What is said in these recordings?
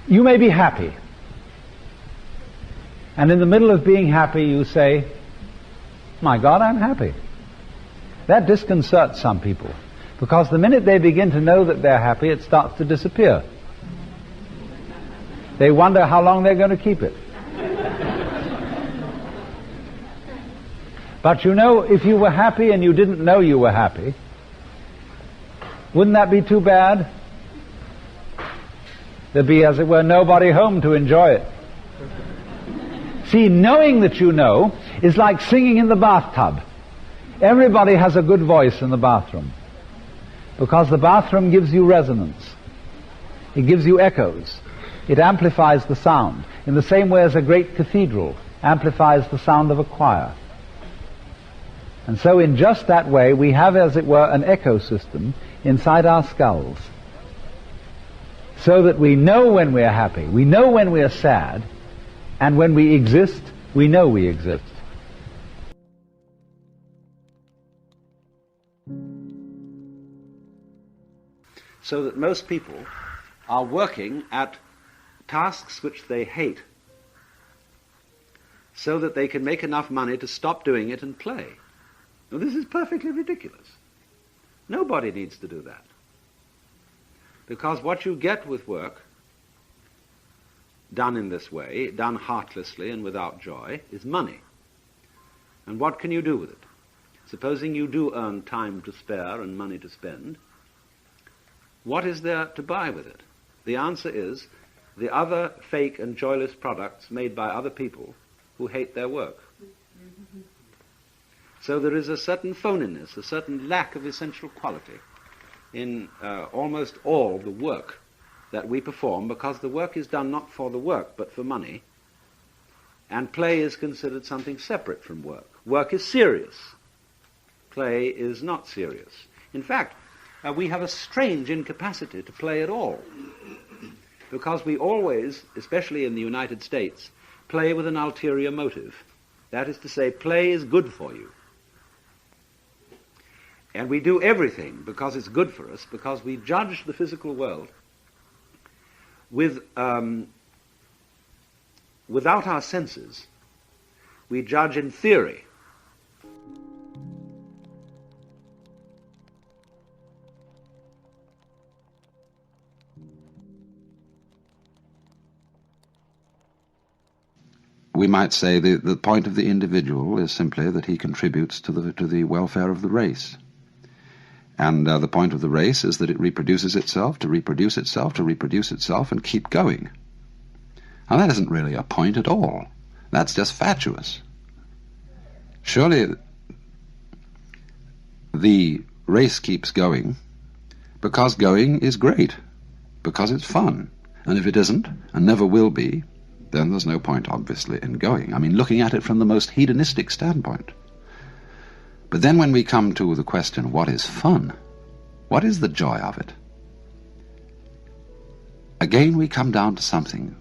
You may be happy, and in the middle of being happy you say, my God, I'm happy. That disconcerts some people, because the minute they begin to know that they're happy, it starts to disappear. They wonder how long they're going to keep it. But you know, if you were happy and you didn't know you were happy, wouldn't that be too bad? There'd be, as it were, nobody home to enjoy it. See, knowing that you know is like singing in the bathtub. Everybody has a good voice in the bathroom, because the bathroom gives you resonance. It gives you echoes. It amplifies the sound in the same way as a great cathedral amplifies the sound of a choir. And so in just that way we have, as it were, an echo system inside our skulls, so that we know when we are happy, we know when we are sad, and when we exist, we know we exist. So that most people are working at tasks which they hate, so that they can make enough money to stop doing it and play. Now, this is perfectly ridiculous. Nobody needs to do that. Because what you get with work done in this way, done heartlessly and without joy, is money. And what can you do with it? Supposing you do earn time to spare and money to spend, what is there to buy with it? The answer is the other fake and joyless products made by other people who hate their work. So there is a certain phoniness, a certain lack of essential quality in almost all the work that we perform, because the work is done not for the work but for money, and play is considered something separate from work. Work is serious. Play is not serious. In fact, we have a strange incapacity to play at all, because we always, especially in the United States, play with an ulterior motive. That is to say, play is good for you. And we do everything because it's good for us, because we judge the physical world with, without our senses. We judge in theory. We might say the point of the individual is simply that he contributes to the welfare of the race. And the point of the race is that it reproduces itself, to reproduce itself, to reproduce itself, and keep going. Now that isn't really a point at all. That's just fatuous. Surely the race keeps going because going is great, because it's fun. And if it isn't, and never will be, then there's no point, obviously, in going. I mean, looking at it from the most hedonistic standpoint. But then when we come to the question, what is fun? What is the joy of it? Again we come down to something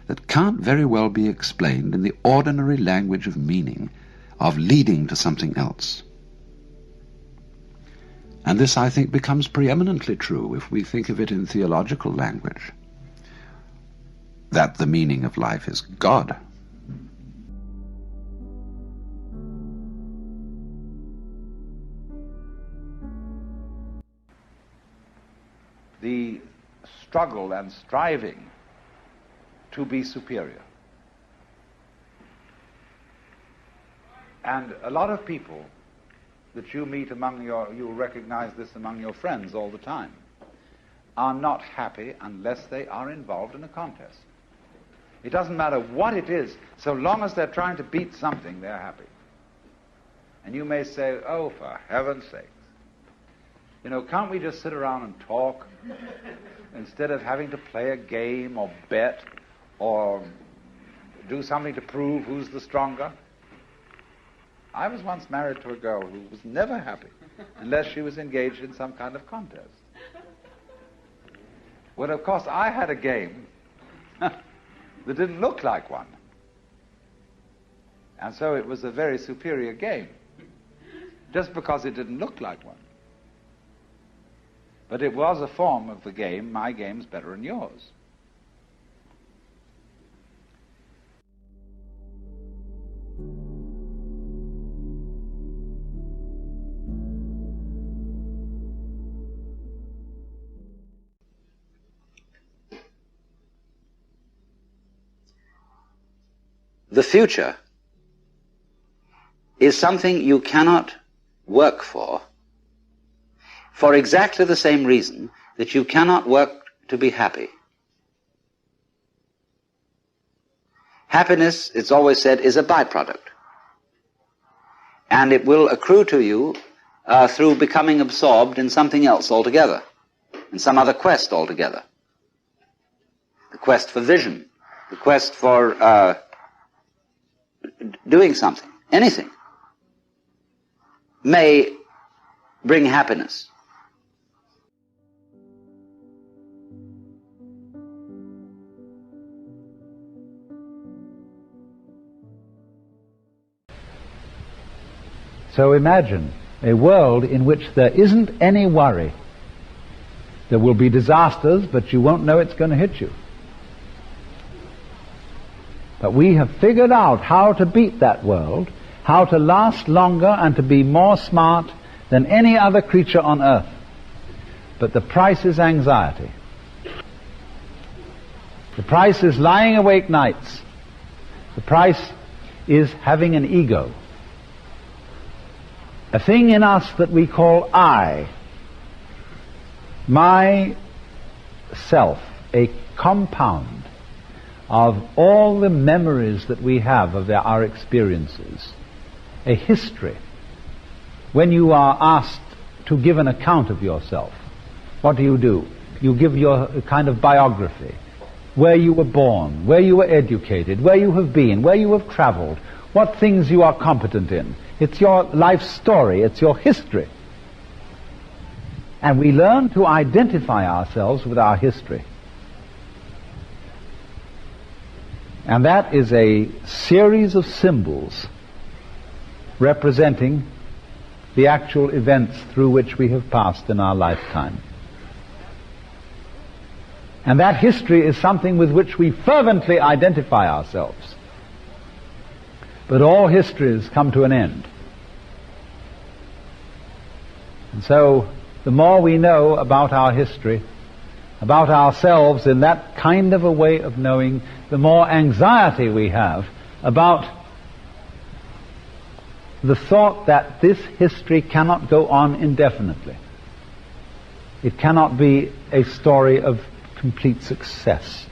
that can't very well be explained in the ordinary language of meaning, of leading to something else. And this, I think, becomes preeminently true if we think of it in theological language, that the meaning of life is God. The struggle and striving to be superior. And a lot of people that you meet among you'll recognize this among your friends all the time, are not happy unless they are involved in a contest. It doesn't matter what it is, so long as they're trying to beat something, they're happy. And you may say, oh, for heaven's sakes, you know, can't we just sit around and talk instead of having to play a game or bet or do something to prove who's the stronger? I was once married to a girl who was never happy unless she was engaged in some kind of contest. Well, of course, I had a game that didn't look like one. And so it was a very superior game, just because it didn't look like one. But it was a form of the game, my game's better than yours. the future is something you cannot work for exactly the same reason that you cannot work to be happy. Happiness, it's always said, is a byproduct. And it will accrue to you through becoming absorbed in something else altogether, in some other quest altogether. The quest for vision, the quest for doing something, anything, may bring happiness. So imagine a world in which there isn't any worry. There will be disasters, but you won't know it's going to hit you. But we have figured out how to beat that world, how to last longer and to be more smart than any other creature on earth. But the price is anxiety. The price is lying awake nights. The price is having an ego. A thing in us that we call I. My self, a compound of all the memories that we have of our experiences, a history. When you are asked to give an account of yourself, what do? You give your kind of biography, where you were born, where you were educated, where you have been, where you have traveled, what things you are competent in. It's your life story, it's your history. And we learn to identify ourselves with our history. And that is a series of symbols representing the actual events through which we have passed in our lifetime. And that history is something with which we fervently identify ourselves. But all histories come to an end. And so, the more we know about our history, about ourselves in that kind of a way of knowing, the more anxiety we have about the thought that this history cannot go on indefinitely. It cannot be a story of complete success.